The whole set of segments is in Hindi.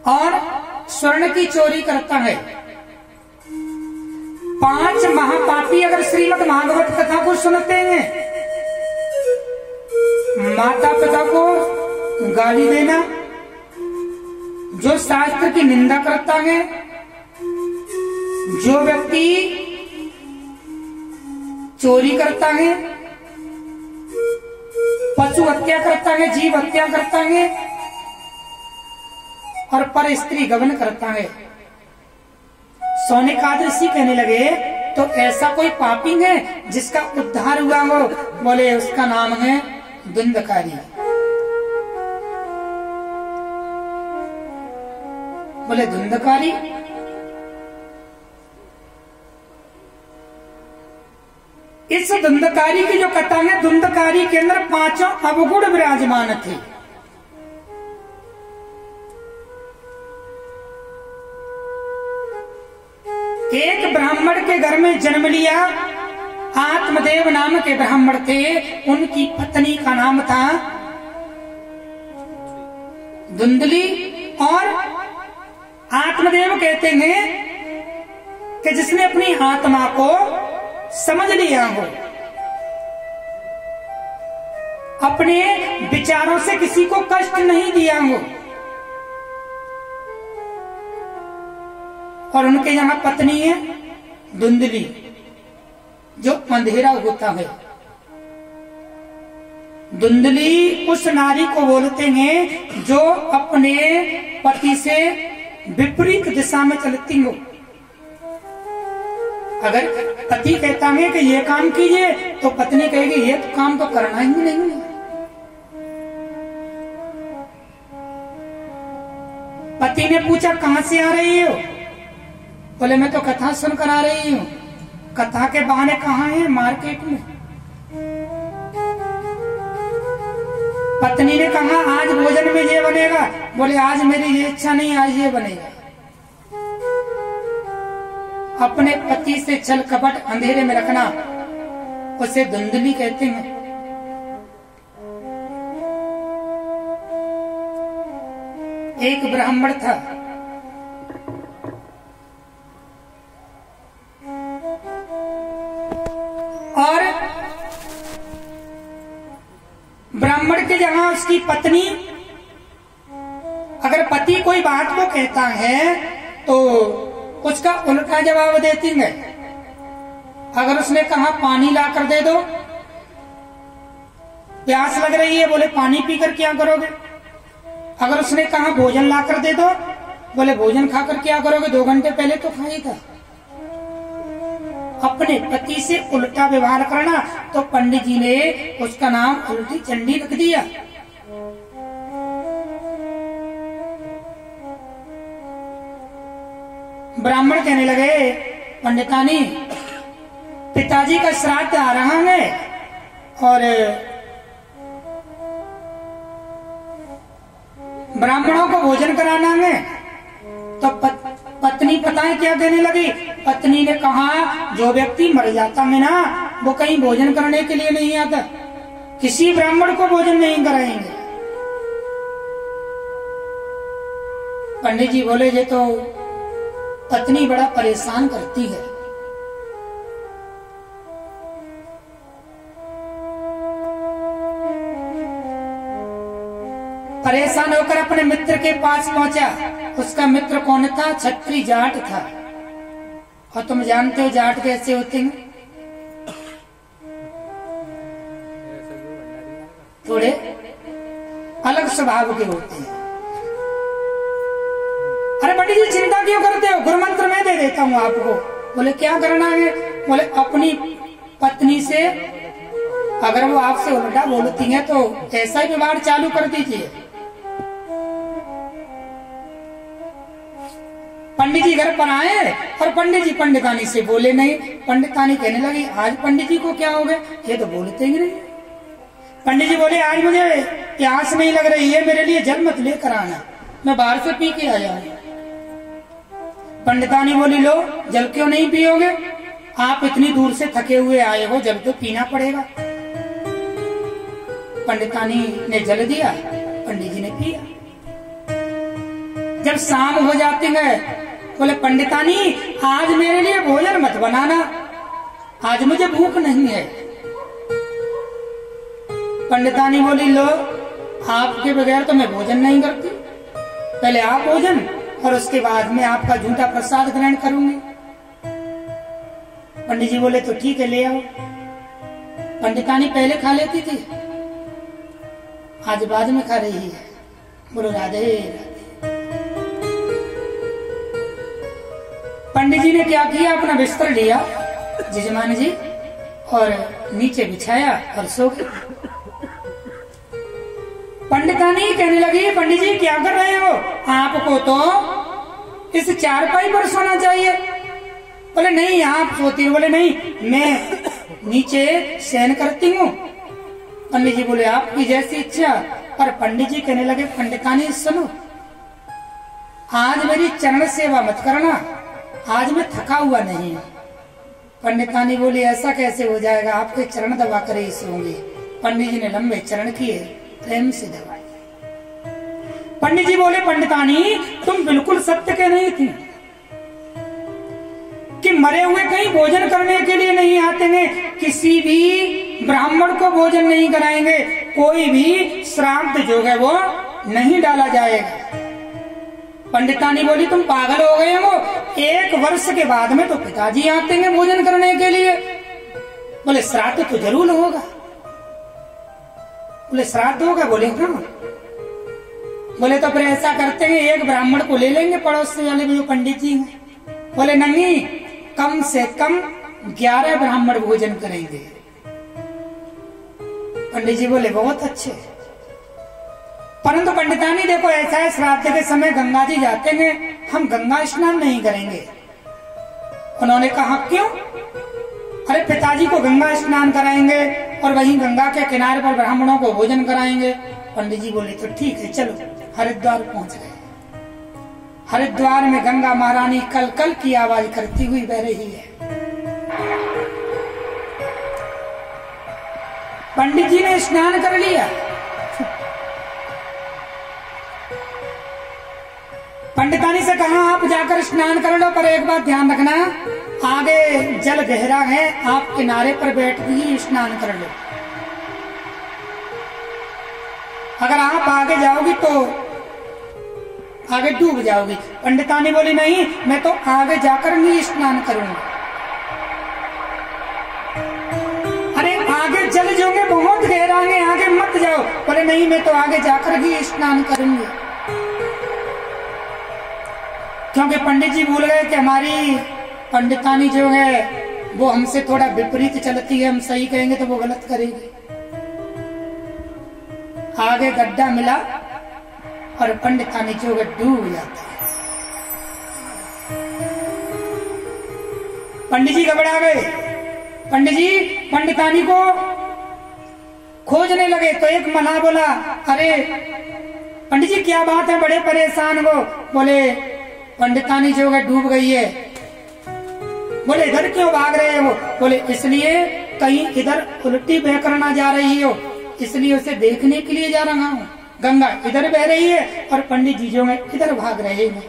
और स्वर्ण की चोरी करता है। 5 महापापी अगर श्रीमद् भागवत कथा को सुनते हैं, माता पिता को गाली देना, जो शास्त्र की निंदा करता है, जो व्यक्ति चोरी करता है, पशु हत्या करता है, जीव हत्या करता है और पर स्त्री गमन करता है। सौनकादृषि कहने लगे तो ऐसा कोई पापी है जिसका उद्धार हुआ हो? बोले उसका नाम है धुंधकारी। बोले धुंधकारी? इस धुंधकारी की जो कथा है, धुंधकारी के अंदर 5 अवगुण विराजमान थे। एक ब्राह्मण के घर में जन्म लिया, आत्मदेव नाम के ब्राह्मण थे, उनकी पत्नी का नाम था धुंधली। और आत्मदेव कहते हैं कि जिसने अपनी आत्मा को समझ लिया हो, अपने विचारों से किसी को कष्ट नहीं दिया हो, और उनके यहां पत्नी है धुंधली, जो अंधेरा होता है। धुंधली उस नारी को बोलते हैं जो अपने पति से विपरीत दिशा में चलती हो। अगर पति कहता है कि ये काम कीजिए तो पत्नी कहेगी ये तो काम तो करना ही नहीं है। पति ने पूछा कहां से आ रही हो? बोले मैं तो कथा सुनकर आ रही हूँ। कथा के बहाने कहाँ है? मार्केट में। पत्नी ने कहा आज भोजन में ये बनेगा। बोले आज मेरी ये इच्छा नहीं, आज ये बनेगा। अपने पति से छल कपट अंधेरे में रखना, उसे धुंधली कहते हैं। एक ब्राह्मण था, और ब्राह्मण के जहां उसकी पत्नी, अगर पति कोई बात को कहता है तो उसका उल्टा जवाब देती है। अगर उसने कहा पानी ला कर दे दो, प्यास लग रही है, बोले पानी पीकर क्या करोगे? अगर उसने कहा भोजन ला कर दे दो, बोले भोजन खाकर क्या करोगे? 2 घंटे पहले तो खाई था। अपने पति से उल्टा व्यवहार करना, तो पंडित जी ने उसका नाम उल्टी चंडी रख दिया। ब्राह्मण कहने लगे पंडितानी, पिताजी का श्राद्ध आ रहा है और ब्राह्मणों को भोजन कराना है। तो पत्नी पता है क्या कहने लगी? पत्नी ने कहा जो व्यक्ति मर जाता है ना, वो कहीं भोजन करने के लिए नहीं आता, किसी ब्राह्मण को भोजन नहीं कराएंगे। पंडित जी बोले ये तो पत्नी बड़ा परेशान करती है। परेशान होकर अपने मित्र के पास पहुंचा। उसका मित्र कौन था? छत्री जाट था। और तुम जानते हो जाट कैसे होते हैं? थोड़े अलग स्वभाव के होते हैं। अरे पंडित जी चिंता क्यों करते हो? गुरु मंत्र मैं दे देता हूँ आपको। बोले क्या करना है? बोले अपनी पत्नी से अगर वो आपसे उल्टा बोलती है तो ऐसा ही व्यवहार चालू कर दीजिए। पंडित जी घर पर आए और पंडित जी पंडितानी से बोले नहीं। पंडितानी कहने लगी आज पंडित जी को क्या हो गया, ये तो बोलते ही नहीं। पंडित जी बोले आज मुझे प्यास नहीं लग रही है, मेरे लिए जल मत लेकर आना, मैं बाहर से पी के आया हूं। पंडितानी बोली लो जल क्यों नहीं पियोगे? आप इतनी दूर से थके हुए आए हो, जल तो पीना पड़ेगा। पंडितानी ने जल दिया, पंडित जी ने पिया। जब शाम हो जाती है, बोले पंडितानी आज मेरे लिए भोजन मत बनाना, आज मुझे भूख नहीं है। पंडितानी बोली लो, आपके बगैर तो मैं भोजन नहीं करती, पहले आप भोजन और उसके बाद में आपका झूठा प्रसाद ग्रहण करूंगी। पंडित जी बोले तो ठीक है ले आओ। पंडितानी पहले खा लेती थी, आज बाद में खा रही है। बोलो राधे राधे। पंडित जी ने क्या किया, अपना बिस्तर लिया जजमान जी और नीचे बिछाया और सो गए। पंडितानी कहने लगी पंडित जी क्या कर रहे हो, आपको तो इस चारपाई पर सोना चाहिए। बोले नहीं आप सोती हो। बोले नहीं मैं नीचे शयन करती हूँ। पंडित जी बोले आपकी जैसी इच्छा। पर पंडित जी कहने लगे पंडितानी सुनो, आज मेरी चरण सेवा मत करना, आज मैं थका हुआ नहीं। पंडितानी बोली ऐसा कैसे हो जाएगा, आपके चरण दबा कर ही सोऊंगी। पंडित जी ने लंबे चरण किए, प्रेम से दबाए। पंडित जी बोले पंडितानी तुम बिल्कुल सत्य कह रही थी कि मरे हुए कहीं भोजन करने के लिए नहीं आते हैं, किसी भी ब्राह्मण को भोजन नहीं कराएंगे, कोई भी श्राद्ध जो है वो नहीं डाला जाएगा। पंडितानी बोली तुम पागल हो गए हो, 1 वर्ष के बाद में तो पिताजी आते हैं भोजन करने के लिए। बोले श्राद्ध तो जरूर होगा। बोले श्राद्ध होगा। बोले हाँ। बोले तो फिर ऐसा करते हैं एक ब्राह्मण को ले लेंगे पड़ोस से वाले जो पंडित जी हैं। बोले नहीं, कम से कम 11 ब्राह्मण भोजन करेंगे। पंडित जी बोले बहुत अच्छे। परंतु पंडितानी देखो ऐसा है, श्राद्ध के समय गंगा जी जाते हैं, हम गंगा स्नान नहीं करेंगे। उन्होंने कहा क्यों? अरे पिताजी को गंगा स्नान कराएंगे और वहीं गंगा के किनारे पर ब्राह्मणों को भोजन कराएंगे। पंडित जी बोले तो ठीक है चलो। हरिद्वार पहुंच गए। हरिद्वार में गंगा महारानी कल कल की आवाज करती हुई बह रही है। पंडित जी ने स्नान कर लिया। पंडितानी से कहा आप जाकर स्नान कर लो, पर एक बात ध्यान रखना, आगे जल गहरा है, आप किनारे पर बैठ ही स्नान कर लो। अगर आप आगे जाओगी तो आगे डूब जाओगी। पंडितानी बोली नहीं, मैं तो आगे जाकर ही स्नान करूंगी। अरे आगे जल जो है बहुत गहरा है, आगे मत जाओ। बोले नहीं, मैं तो आगे जाकर ही स्नान करूंगी। क्योंकि पंडित जी भूल गए कि हमारी पंडितानी जो है वो हमसे थोड़ा विपरीत चलती है, हम सही कहेंगे तो वो गलत करेगी। आगे गड्ढा मिला और पंडितानी जो है डूब जाती है। पंडित जी घबरा गए। पंडित जी पंडितानी को खोजने लगे तो एक मल्लाह बोला अरे पंडित जी क्या बात है, बड़े परेशान हो। बोले पंडितानी जो है डूब गई है। बोले इधर क्यों भाग रहे हो? बोले इसलिए कहीं इधर उल्टी बह कर ना जा रही हो, इसलिए उसे देखने के लिए जा रहा हूँ। गंगा इधर बह रही है और पंडित जी जो है इधर भाग रहे हैं।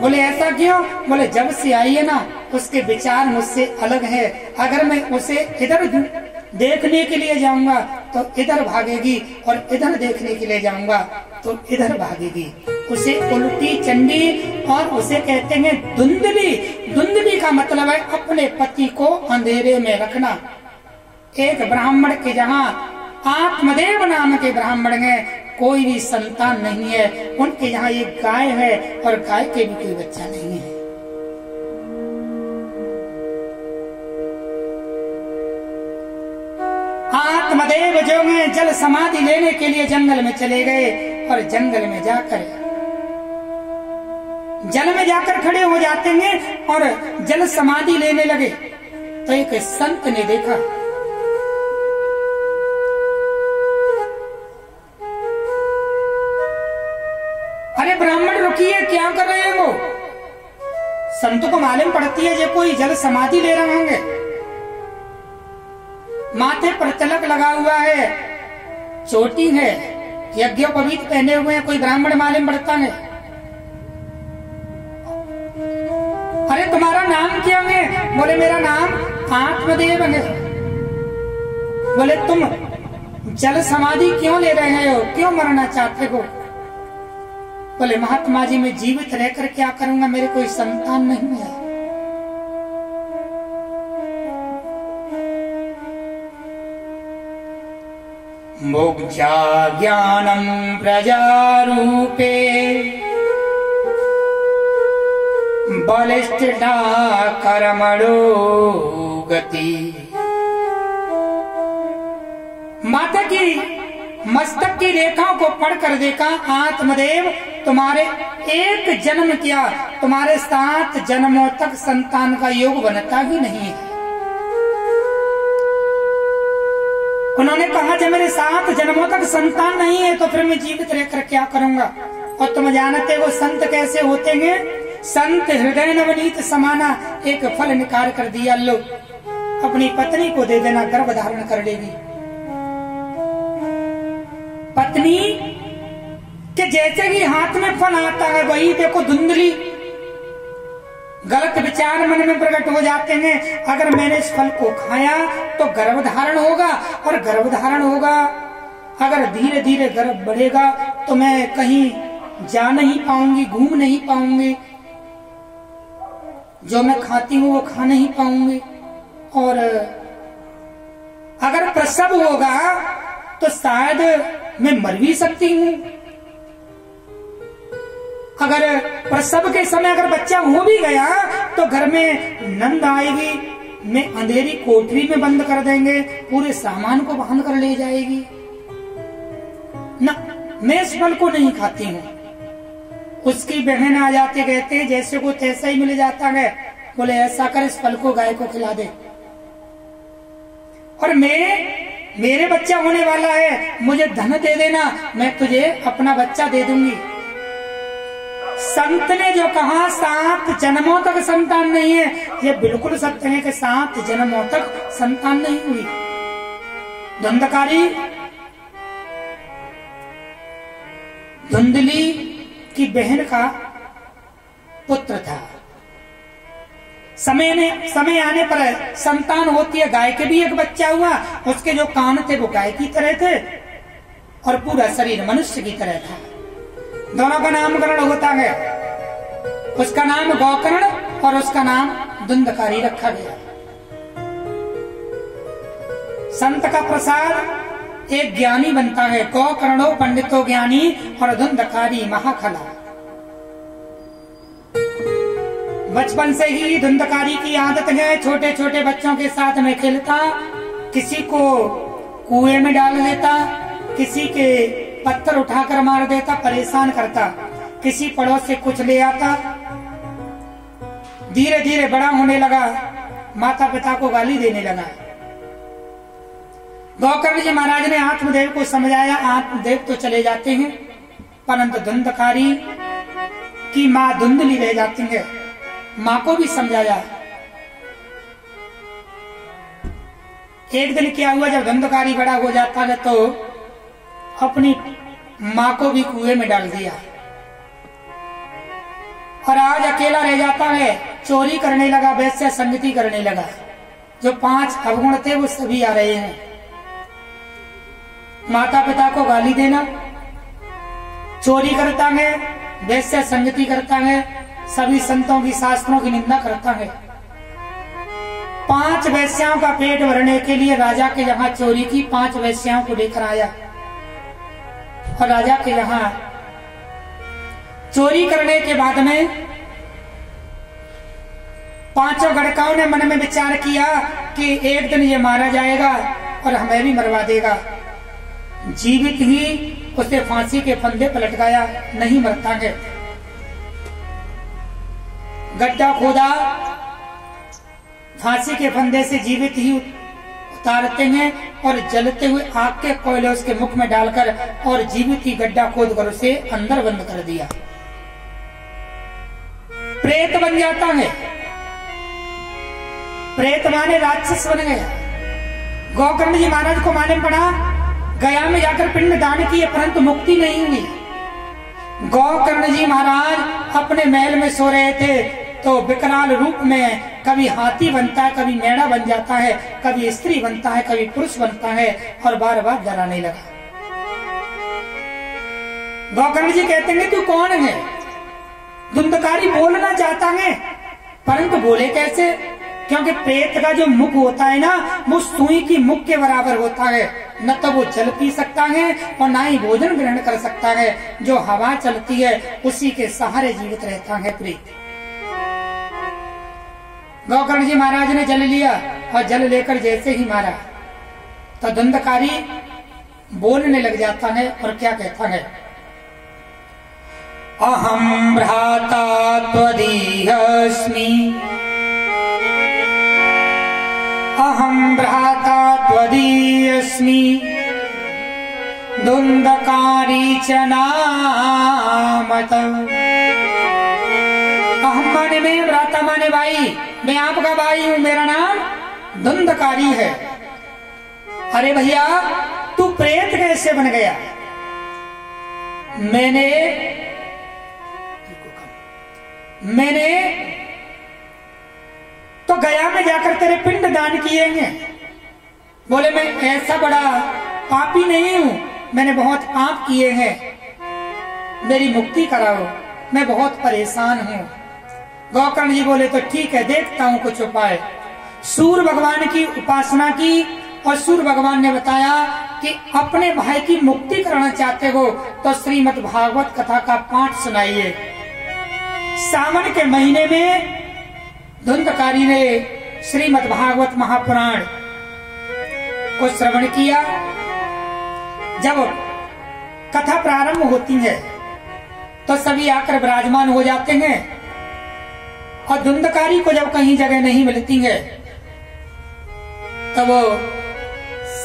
बोले ऐसा क्यों? बोले जब से आई है ना उसके विचार मुझसे अलग है। अगर मैं उसे इधर देखने के लिए जाऊंगा तो इधर भागेगी और इधर देखने के लिए जाऊंगा तो इधर भागेगी। उसे उल्टी चंडी और उसे कहते हैं धुंधली। धुंधली का मतलब है अपने पति को अंधेरे में रखना। एक ब्राह्मण के जहाँ आत्मदेव नाम के ब्राह्मण है, कोई भी संतान नहीं है, उनके यहाँ एक गाय है और गाय के भी कोई बच्चा नहीं है। आत्मदेव जो है जल समाधि लेने के लिए जंगल में चले गए और जंगल में जाकर जल में जाकर खड़े हो जाते हैं और जल समाधि लेने लगे तो एक संत ने देखा। अरे ब्राह्मण रुकिए, क्या कर रहे हैं? वो संत को मालूम पड़ती है ये कोई जल समाधि ले रहे होंगे। माथे पर तिलक लगा हुआ है, चोटी है, यज्ञोपवीत पहने हुए हैं, कोई ब्राह्मण मालूम पड़ता है। बोले मेरा नाम आत्मदेव है। बोले तुम जल समाधि क्यों ले रहे हो, क्यों मरना चाहते हो? बोले महात्मा जी मैं जीवित रहकर क्या करूंगा, मेरे कोई संतान नहीं है। मोक्षा ज्ञानम प्रजारूपे बलिष्ठा कर्मणो गति। माता की मस्तक की रेखाओं को पढ़कर देखा, आत्मदेव तुम्हारे एक जन्म क्या, तुम्हारे 7 जन्मों तक संतान का योग बनता ही नहीं है। उन्होंने कहा जब मेरे 7 जन्मों तक संतान नहीं है तो फिर मैं जीवित रहकर क्या करूंगा। और तुम जानते हो संत कैसे होते हैं? संत हृदय नवनीत समाना, एक फल निकाल कर दिया, लो अपनी पत्नी को दे देना, गर्भ धारण कर लेगी। पत्नी के जैसे ही हाथ में फल आता है वही देखो धुंधली गलत विचार मन में प्रकट हो जाते हैं। अगर मैंने इस फल को खाया तो गर्भ धारण होगा, और गर्भ धारण होगा अगर धीरे धीरे गर्भ बढ़ेगा तो मैं कहीं जा नहीं पाऊंगी, घूम नहीं पाऊंगी, जो मैं खाती हूँ वो खा नहीं पाऊंगी। और अगर प्रसव होगा तो शायद मैं मर भी सकती हूँ। अगर प्रसव के समय अगर बच्चा हो भी गया तो घर में नंद आएगी, मैं अंधेरी कोठरी में बंद कर देंगे, पूरे सामान को बांध कर ले जाएगी ना, मैं इस फल को नहीं खाती हूँ। उसकी बहन आ जाते कहते जैसे को तैसा ही मिल जाता है, बोले ऐसा कर इस फल को गाय को खिला दे, और मेरे बच्चा होने वाला है, मुझे धन दे देना, मैं तुझे अपना बच्चा दे दूंगी। संत ने जो कहा 7 जन्मों तक संतान नहीं है, ये बिल्कुल सत्य है कि 7 जन्मों तक संतान नहीं हुई। धुंधली की बहन का पुत्र था। समय आने पर संतान होती है, गाय के भी एक बच्चा हुआ, उसके जो कान थे वो गाय की तरह थे और पूरा शरीर मनुष्य की तरह था। दोनों का नामकरण होता है, उसका नाम गौकर्ण और उसका नाम धुंधकारी रखा गया। संत का प्रसाद एक ज्ञानी बनता है, गौकर्णो पंडितो ज्ञानी और धुंधकारी महाखला। बचपन से ही धुंधकारी की आदत है, छोटे छोटे बच्चों के साथ में खेलता, किसी को कुएं में डाल देता, किसी के पत्थर उठाकर मार देता, परेशान करता, किसी पड़ोस से कुछ ले आता। धीरे धीरे बड़ा होने लगा, माता पिता को गाली देने लगा। गौकर्ण जी महाराज ने आत्मदेव को समझाया, आत्मदेव तो चले जाते हैं परंतु धुंधकारी की माँ धुंधली रह जाती है। माँ को भी समझाया। एक दिन क्या हुआ, जब धुंधकारी बड़ा हो जाता है तो अपनी माँ को भी कुएं में डाल दिया और आज अकेला रह जाता है, चोरी करने लगा, वैश्य संगति करने लगा। जो 5 अवगुण थे वो सभी आ रहे हैं। माता पिता को गाली देना, चोरी करता है, वैश्य संगति करता है, सभी संतों की शास्त्रों की निंदा करता है। 5 वैश्याओं का पेट भरने के लिए राजा के यहाँ चोरी की, 5 वैश्याओं को लेकर आया और राजा के यहाँ चोरी करने के बाद में 5 गणकाओं ने मन में विचार किया कि एक दिन ये मारा जाएगा और हमें भी मरवा देगा। जीवित ही उसे फांसी के फंदे पर लटकाया, नहीं मरता है। गड्ढा खोदा, फांसी के फंदे से जीवित ही उतारते हैं और जलते हुए आग के कोयले उसके मुख में डालकर और जीवित ही गड्ढा खोदकर उसे अंदर बंद कर दिया। प्रेत बन जाता है, प्रेत माने राक्षस बन गया। गौकर्ण जी महाराज को मालूम पड़ा, गया में जाकर पिंड दान किए परंतु मुक्ति नहीं हुई। गौकर्ण जी महाराज अपने महल में सो रहे थे तो विकराल रूप में कभी हाथी बनता है, कभी मेढ़ा बन जाता है, कभी स्त्री बनता है, कभी पुरुष बनता है और बार बार डराने लगा। गोकर्ण जी कहते हैं तू कौन है? धुंधकारी बोलना चाहता है परंतु बोले कैसे? क्योंकि प्रेत का जो मुख होता है ना वो सुई की मुख के बराबर होता है। न तो वो जल पी सकता है और ना ही भोजन ग्रहण कर सकता है। जो हवा चलती है उसी के सहारे जीवित रहता है प्रेत। गोकर्ण जी महाराज ने जल लिया और जल लेकर जैसे ही मारा तो धुंधकारी बोलने लग जाता है और क्या कहता है? अहम भ्राता त्वदीयस्मि, अहम भ्राता त्वदीयस्मि, धुंधकारी च नामत। अहम माने मैं, भ्राता माने भाई, मैं आपका भाई हूं, मेरा नाम धुंधकारी है। अरे भैया तू प्रेत कैसे बन गया? मैंने तो गया में जाकर तेरे पिंड दान किए हैं। बोले मैं ऐसा बड़ा पापी नहीं हूं, मैंने बहुत पाप किए हैं, मेरी मुक्ति कराओ, मैं बहुत परेशान हूं। गोकर्ण जी बोले तो ठीक है, देखता हूं कुछ उपाय। सूर्य भगवान की उपासना की और सूर्य भगवान ने बताया कि अपने भाई की मुक्ति करना चाहते हो तो श्रीमद् भागवत कथा का पाठ सुनाइए। सावन के महीने में धुंधकारी ने श्रीमद् भागवत महापुराण को श्रवण किया। जब कथा प्रारंभ होती है तो सभी आकर विराजमान हो जाते हैं और धुंधकारी को जब कहीं जगह नहीं मिलती है तब वो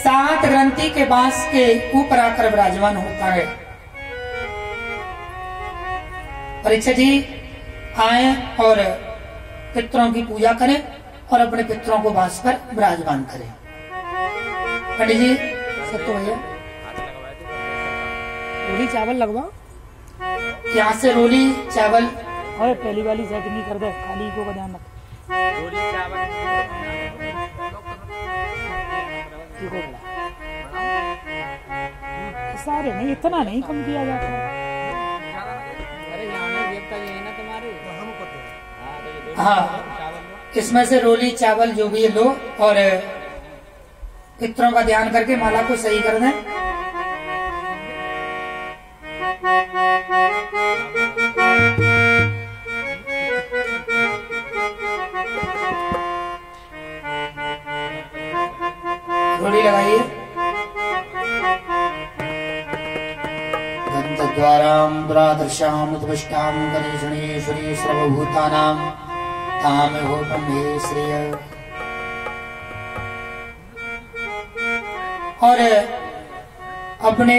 7 ग्रंथि के बांस के ऊपर आकर विराजमान होता है। परीक्षा जी आए और पितरों की पूजा करें और अपने पितरों को बांस पर विराजमान करें। पंडित जी सत्य भैया रोली चावल लगवाओ, यहाँ से रोली चावल और पहली वाली सेटिंग कर दे, खाली को का ध्यान रख। रोली चावल सारे नहीं, इतना नहीं कम किया जाता। हाँ, इसमें से रोली चावल जो भी लो और पितरों का ध्यान करके माला को सही कर दें। रोली लगाइए। गंधद्वारां द्वादशां उद्विष्टां गणेशनेश्वरी सर्वभूतानां तामेहो ब्रह्मे श्रेय। और अपने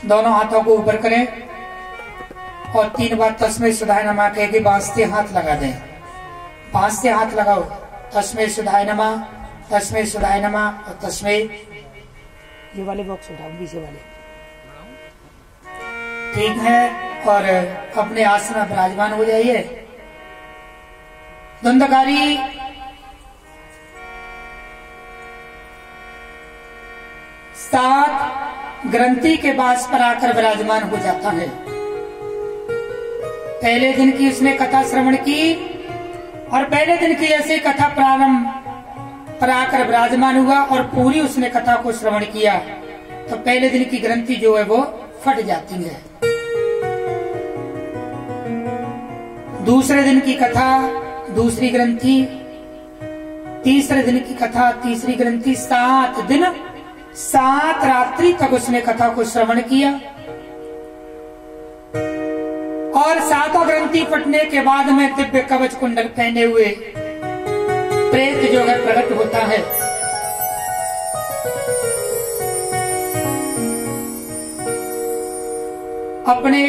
दोनों हाथों को ऊपर करें और 3 बार तस्मै सुधाय नमः कह के बांस से हाथ लगा दें। बांस से हाथ लगाओ, तस्मै सुधाय नमः, तस्मै सुधाय नमः और तस्मै। ये वाले बॉक्स उठाओ, पीछे वाले। ठीक है, और अपने आसन विराजमान हो जाइए। धुंधकारी सात ग्रंथि के बांस पर आकर विराजमान हो जाता है। पहले दिन की उसने कथा श्रवण की और पहले दिन की ऐसे कथा प्रारंभ पर आकर विराजमान हुआ और पूरी उसने कथा को श्रवण किया तो पहले दिन की ग्रंथि जो है वो फट जाती है। दूसरे दिन की कथा दूसरी ग्रंथि, तीसरे दिन की कथा तीसरी ग्रंथि, 7 दिन 7 रात्रि तक उसने कथा को श्रवण किया और 7 ग्रंथि फटने के बाद में दिव्य कवच कुंडल पहने हुए प्रेत जो है प्रकट होता है। अपने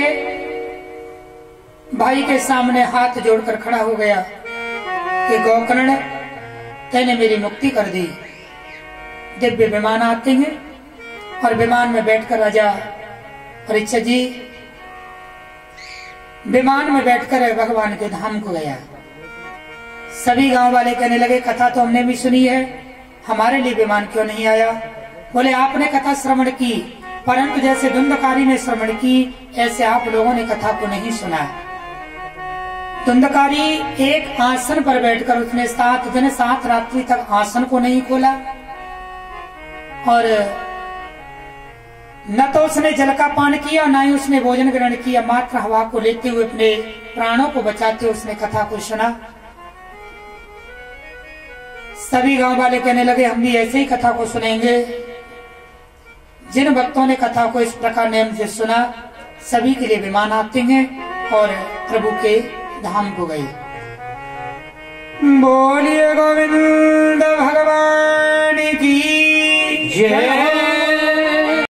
भाई के सामने हाथ जोड़कर खड़ा हो गया कि गोकर्ण तैने मेरी मुक्ति कर दी। दिव्य विमान आते हैं और विमान में बैठकर राजा परीक्षित जी विमान में बैठकर भगवान के धाम को गया। सभी गांव वाले कहने लगे कथा तो हमने भी सुनी है, हमारे लिए विमान क्यों नहीं आया? बोले आपने कथा श्रवण की, परंतु जैसे धुंधकारी ने श्रवण की ऐसे आप लोगों ने कथा को नहीं सुना। धुंधकारी एक आसन पर बैठकर उसने 7 दिन 7 रात्रि तक आसन को नहीं खोला और न तो उसने जल का पान किया न ही उसने भोजन ग्रहण किया, मात्र हवा को लेते हुए अपने प्राणों को बचाते हुए उसने कथा को सुना। सभी गांव वाले कहने लगे हम भी ऐसे ही कथा को सुनेंगे। जिन भक्तों ने कथा को इस प्रकार नियम से सुना सभी के लिए विमान आते हैं और प्रभु के धाम को गए। बोलिए गोविंद भगवान की जय।